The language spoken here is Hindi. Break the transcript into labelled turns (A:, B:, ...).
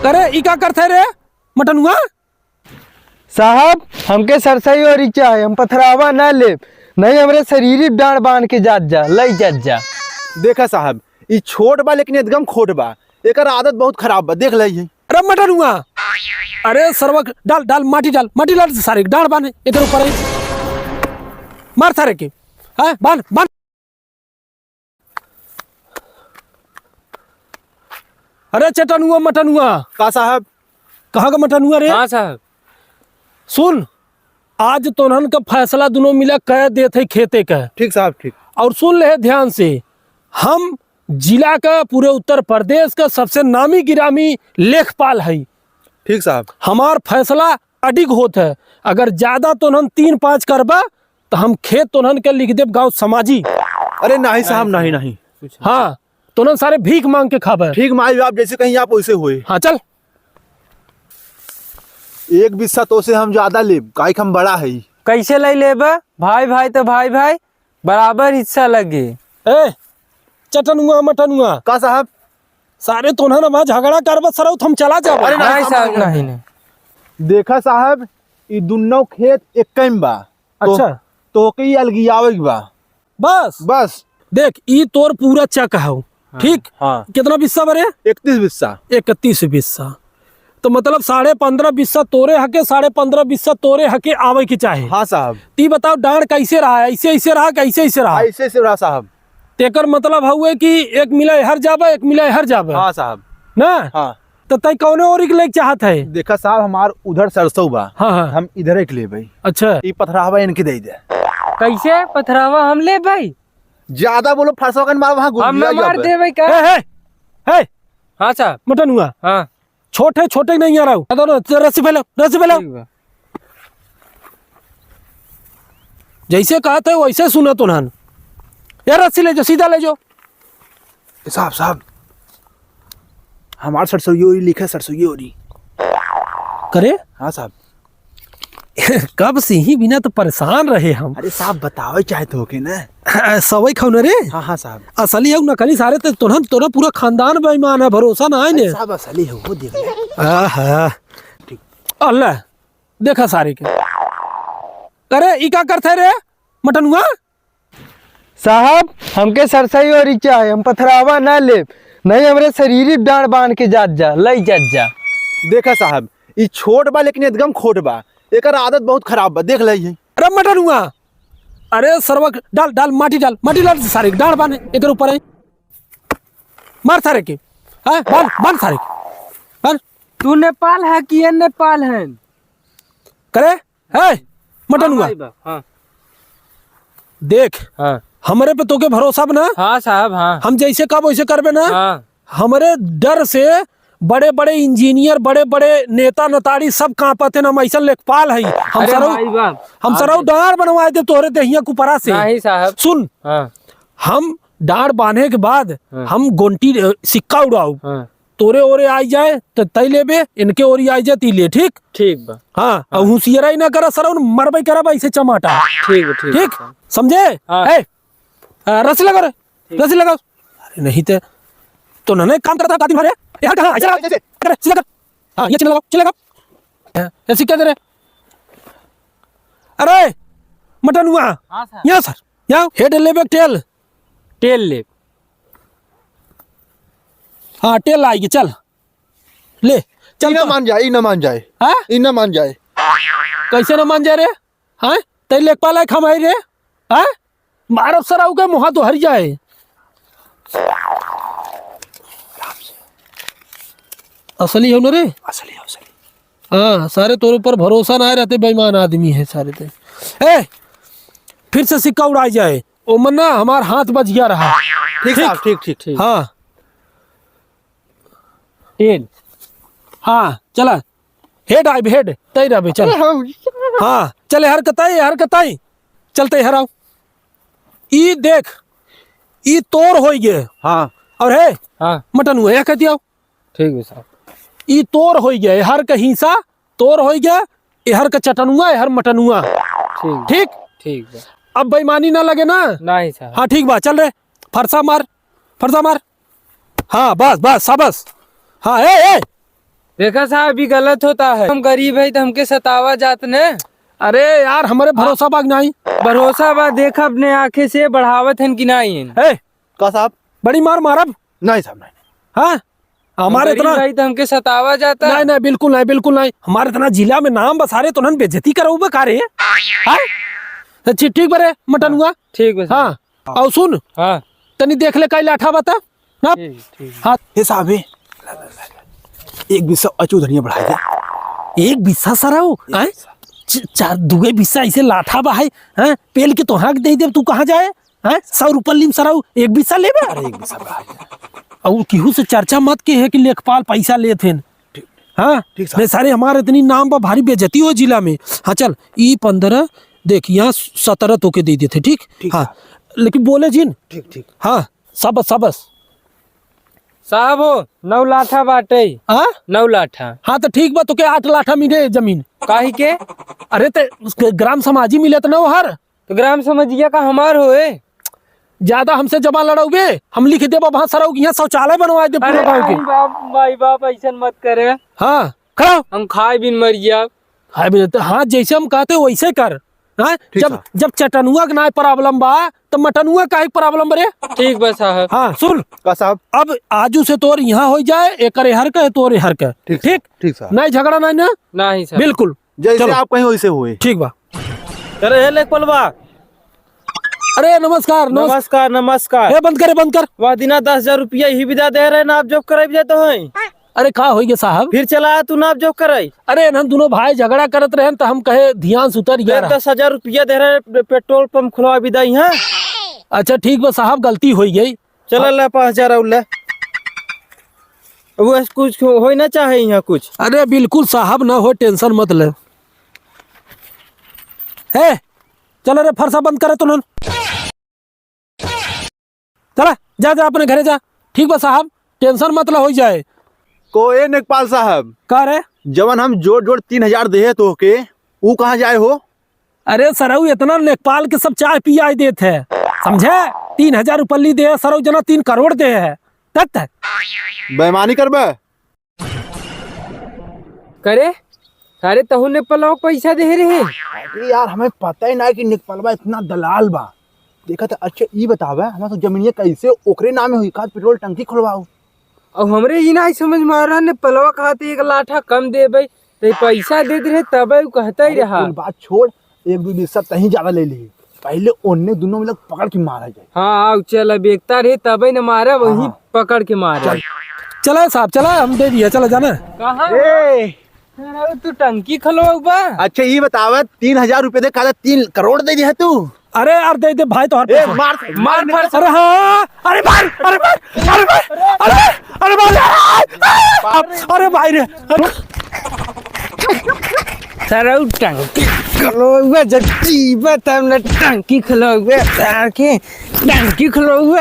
A: करे ई का करते रे मटनुआ?
B: साहब हमके सरसई और इच्छा है, हम पथरावा ना ले, नहीं हमरे शरीर डांड बांध के जात जा लई जात जा।
C: देखा साहब ई छोट बा लेकिन एकदम खोट बा, एकर आदत बहुत खराब बा, देख लई।
A: अरे मटनुआ, अरे सरवा डाल डाल माटी डाल सारे डांड बांध इधर ऊपर है, मार सारे के हाँ बांध बांध। अरे चटनुआ मटनुआ
C: का साहब?
A: कहाँ का मटनुआ रे?
D: हाँ साहब।
A: सुन, आज तोहन का फैसला दोनों मिला कह देते खेते का।
C: ठीक साहब ठीक।
A: और सुन ले ध्यान से, हम जिला का पूरे उत्तर प्रदेश का सबसे नामी गिरामी लेखपाल है।
C: ठीक साहब।
A: हमार फैसला अडिग होत है, अगर ज्यादा तोहन 3-5 करबा तो हम खेत तोहन के लिख देव गाँव समाजी।
C: अरे नहीं साहब नहीं नहीं।
A: हाँ तोहन सारे भीख मांग के खाबे।
C: ठीक माई बाप जैसे कहीं आप वैसे हुए।
A: हाँ चल।
C: एक बिस्सा तो से हम ज्यादा लेब, काहे हम बड़ा है।
D: कैसे ले लेबा? भाई भाई तो भाई भाई बराबर हिस्सा लगे।
A: ए चटनुआ मटनुआ
C: का साहब?
A: सारे तोहन अब झगड़ा करबा सर हम चला जाब।
C: अरे
D: नहीं साहब नहीं।
C: देखा साहब ई दुन्नो खेत एक बा।
A: अच्छा
C: तो कई अलगियावे बा।
A: बस
C: बस
A: देख ई तोर पूरा चक है। ठीक
C: हाँ।
A: कितना बिस्सा बरे?
C: 31 बिस्सा।
A: 31 बिस्सा तो मतलब 15.5 बिस्सा तोरे हके, 15.5 बिस्सा तोरे हके आवे के चाहे।
C: हाँ साहब।
A: ती बताओ डांड कैसे रहा है? ऐसे रहा कैसे ऐसे रहा?
C: ऐसे से रहा साहब।
A: तेकर मतलब हुए कि एक मिला हर जाबा एक मिला हर जाबा।
C: हाँ साहब।
A: ना
C: हाँ
A: तो तय कौने और के लेके चाहत है?
C: देखा साहब हमार उधर सरसों बा।
A: हाँ हाँ
C: हम इधर एक ले भाई।
A: अच्छा
C: ई पथरावा इनके दे दे।
D: कैसे पथरावा हम ले भाई?
C: ज्यादा बोलो फरसों का मार वहाँ
D: हम मार दे भाई का?
A: है
D: हाँ साहब।
A: मटन हुआ।
D: हाँ
A: छोटे नहीं आ रहा हूँ। रस्सी फैलाओ। जैसे कहा था वैसे सुना तो नान यार, रस्सी ले जाओ, सीधा ले जाओ।
C: साहब हमार सरसोई ओरी लिखा, सरसोई ओरी
A: करे।
C: हाँ साहब।
A: कब से ही बिना तो परेशान रहे हम।
C: अरे साहब बताओ चाहे तो के ना।
A: सवई खाओ रे।
C: हाँ हाँ साहब।
A: असली है नकली सारे तो तोरा पूरा खानदान बेईमान है, भरोसा ना है ने।
C: साहब असली है वो देख ले।
A: आहा ठीक। अल्लाह देखा सारे के। करे ई का करते रे मटनुआ?
B: साहब हमके सरसई और इच्छा है, हम पथरावा ना ले, नहीं हमरे शरीर डांड बांध के जात जा लई जात जा।
C: देखा साहब ई छोट बा लेकिन एकदम खोट बा, एकर आदत बहुत खराब बा, देख लई।
A: अरे मटनुआ, अरे सरवा डाल माटी डाल सारे डांड बांध इधर ऊपर है, मार सारे के हाँ बांध सारे के बांध।
D: तू नेपाल है कि ये नेपाल है?
A: करे है मटनुआ।
D: हाँ
A: देख
D: हाँ
A: हमारे पे तोके भरोसा बना।
D: हाँ साहब। हाँ
A: हम जैसे कब वैसे करबे ना।
D: हाँ
A: हमारे डर से बड़े बड़े इंजीनियर बड़े बड़े नेता नताड़ी सब कांपते ना। हम ऐसा लेखपाल है। हम सरऊ डांड बनवाए थे तोहरे देहिया कुपरा से।
D: नहीं साहब।
A: सुन
D: हाँ
A: हम डांड बांधे के बाद हम गोंटी सिक्का उड़ाऊ,
D: हाँ
A: तोरे ओरे आई जाए तो तय लेबे, इनके ओरी आई जाए ती ले। ठीक
D: ठीक बा।
A: हाँ और होशियाराई ना करा सरऊ, मरबई करब ऐसे चमाटा। ठीक समझे? रस्सी लगा रे, रस्सी लगाओ। अरे नहीं तो ना काम करता कातिल मारे यार। कहाँ ऐसे कर सीधा कर। हाँ ये चलेगा ये सिक्का दे रे। अरे मटन हुआ।
D: हाँ सर।
A: यहाँ सर यहाँ हेड लेबे टेल
D: ले।
A: हाँ टेल आएगी, चल ले चल।
C: ना मान जाए, ना मान जाए।
A: हाँ
C: ना मान जाए।
A: कैसे ना मान जाए रे? हाँ तय लेखपाल है खमाई रे। हाँ मारब सराऊ के मुहा तो हर जाए। असली हो ना रे?
C: असली।
A: हाँ सारे तोर ऊपर भरोसा ना रहते, बेईमान आदमी है सारे ते। फिर से सिक्का उड़ाई जाए ओ मन्ना, हमार हाथ बच गया रहा।
C: ठीक ठीक।
A: हाँ
D: टेल।
A: हाँ चला हेड आए हेड तय रहे चल। हाँ चले हर कताई चलते हराओ। ई देख ई तोर हो गए।
C: हाँ
A: और है
D: हाँ
A: मटन हुआ या कहती आओ।
D: ठीक है साहब।
A: ई तोर हो गया, हर का हिस्सा तोर हो गया, हर का चटनुआ हर मटनुआ। ठीक
D: ठीक बा।
A: अब बेईमानी ना लगे ना।
D: नहीं साहब।
A: हाँ ठीक बा चल रे, फरसा मार। हाँ बस शाबाश। हाँ
D: देखा साहब अभी गलत होता है, हम गरीब है तो हमके सतावा जात ने।
A: अरे यार हमारे भरोसा बाग नहीं।
D: भरोसा बा देखा अपने आंखें से बढ़ावत है कि नहीं।
A: ए
C: का साहब?
A: बड़ी मार मारब।
C: नहीं साहब नहीं।
A: हाँ हमारे
D: गरीब
A: इतना
D: भाई तो हमके सतावा जाता।
A: नहीं नहीं बिल्कुल नहीं बिल्कुल नहीं। हमारे इतना जिला में नाम बसारे तो बेइज्जती करो बेकार है। हाँ? अच्छा ठीक बरे मटन हुआ।
D: ठीक है साहब।
A: हाँ और सुन
D: हाँ
A: तनी देख ले कई लाठा बता ना।
D: ठीक।
A: हाँ
C: हे साहब हे एक बिस्सा अचू धनिया बढ़ा दे।
A: एक बिस्सा सराऊ हैं? चार दुगे बिस्सा ऐसे लाठा बा है हैं? पेल के तो हाँक दे दे तू कहाँ जाए हैं? 100 रुपये लीम सराऊ एक बिस्सा ले बे।
C: अरे एक बिस्सा बढ़ा दे।
A: और केहू से चर्चा मत के है कि लेखपाल पैसा लेते हैं। हाँ
C: ठीक
A: नहीं सारे हमारे इतनी नाम पर भारी बेइज्जती हो जिला में। हाँ चल ई 15 देख यहाँ 17 तो के दे देते ठीक। हाँ लेकिन बोले जिन
C: ठीक।
A: हाँ सबस
D: साहब हो 9 लाठा बाटे।
A: हाँ
D: 9 लाठा।
A: हाँ तो ठीक बा तो के 8 लाठा मिले जमीन।
D: काहे के?
A: अरे ते उसके ग्राम समाजी मिले तो न हर
D: तो ग्राम समझिया का हमार होए।
A: ज्यादा हमसे जमा लड़ाओगे हम लिख दे वहां सराऊ यहाँ शौचालय बनवा दे पूरे गाँव के।
D: माई बाप ऐसा मत करे,
A: हाँ खड़ा
D: हम खाए बिन मर गया।
A: हाँ जैसे हम कहते वैसे कर। हाँ जब चटनुआ का ना प्रॉब्लम बा तो मटनुआ का ही प्रॉब्लम बरे।
D: ठीक बा साहब।
A: हाँ सुन
C: का साहब?
A: अब आजू से तोर यहाँ हो जाए एक हर का तोर हर का ठीक
C: साहब।
A: नहीं झगड़ा नहीं ना
D: नहीं सर
A: बिल्कुल।
C: जैसे
A: चलो।
C: आप कहीं वैसे हुए।
A: ठीक बा।
D: अरे लेखपलवा
A: अरे नमस्कार
D: नमस्कार।
A: ए बंद कर।
D: वह दिना 10,000 रुपया ही विदा दे रहे नाप जोक कराई जाते हैं।
A: अरे का होइगे साहब?
D: फिर चला तू नाप जोक कराई।
A: अरे हम दोनों भाई झगड़ा करत रहे तो हम कहे ध्यान सुतर गया।
D: 10,000 रुपया दे रहे पेट्रोल पंप खुलवा विदाई है।
A: अच्छा ठीक बा साहब गलती हो गई।
D: चल ले 5,000 उल्ले वो कुछ हो ना चाहे यहाँ कुछ।
A: अरे बिल्कुल साहब ना हो टेंशन मत ले। हे चलो रे फरसा बंद करे तुरंत। चला जा अपने घरे जा। ठीक बा साहब टेंशन मत ला हो जाए।
C: कोई नेकपाल साहब
A: का रे?
C: जवन हम जोड़ 3,000 दे तो के वो कहाँ जाए हो?
A: अरे सराऊ इतना लेखपाल के सब चाय पिया देते है समझे। 3,000 रुपये दे सराऊ जना 3 करोड़ दे है तक
C: बेईमानी करबे
D: करे। अरे तहु ने पलाव पैसा दे रहे।
C: अरे यार हमें पता ही ना कि नेकपालवा इतना दलाल बा। देखा था। अच्छा ये बतावे हमारा तो जमीनिया कैसे ओकरे नामे हुई का पेट्रोल टंकी खुलवाओ।
D: और हमरे ही ना समझ में आ रहा ने पलवा खाते 1 लाठा कम दे भाई तो पैसा दे रहे तब कहता ही रहा।
C: बात छोड़ 1-2 बिस्सा तहीं ज्यादा ले ली। पहले उन्ने दोनों मिलकर पकड़ के मारा जाए।
D: हाँ चल बेचता रहे तब न मारा वही पकड़ के मारा।
A: चला साहब चला हम दे दिया चला जाना।
D: कहाँ
C: ए,
D: तू टंकी खलवाऊ बा।
C: अच्छा ये बतावे 3,000 रुपए दे कहा 3 करोड़ दे दिया तू।
A: अरे यार दे भाई तो हर
C: मार
A: अरे हाँ अरे मार अरे भाई रे
D: सराउ टंकी खलवाऊ जब जीवा तब न टंकी खलवाऊ टंकी खलवाऊ।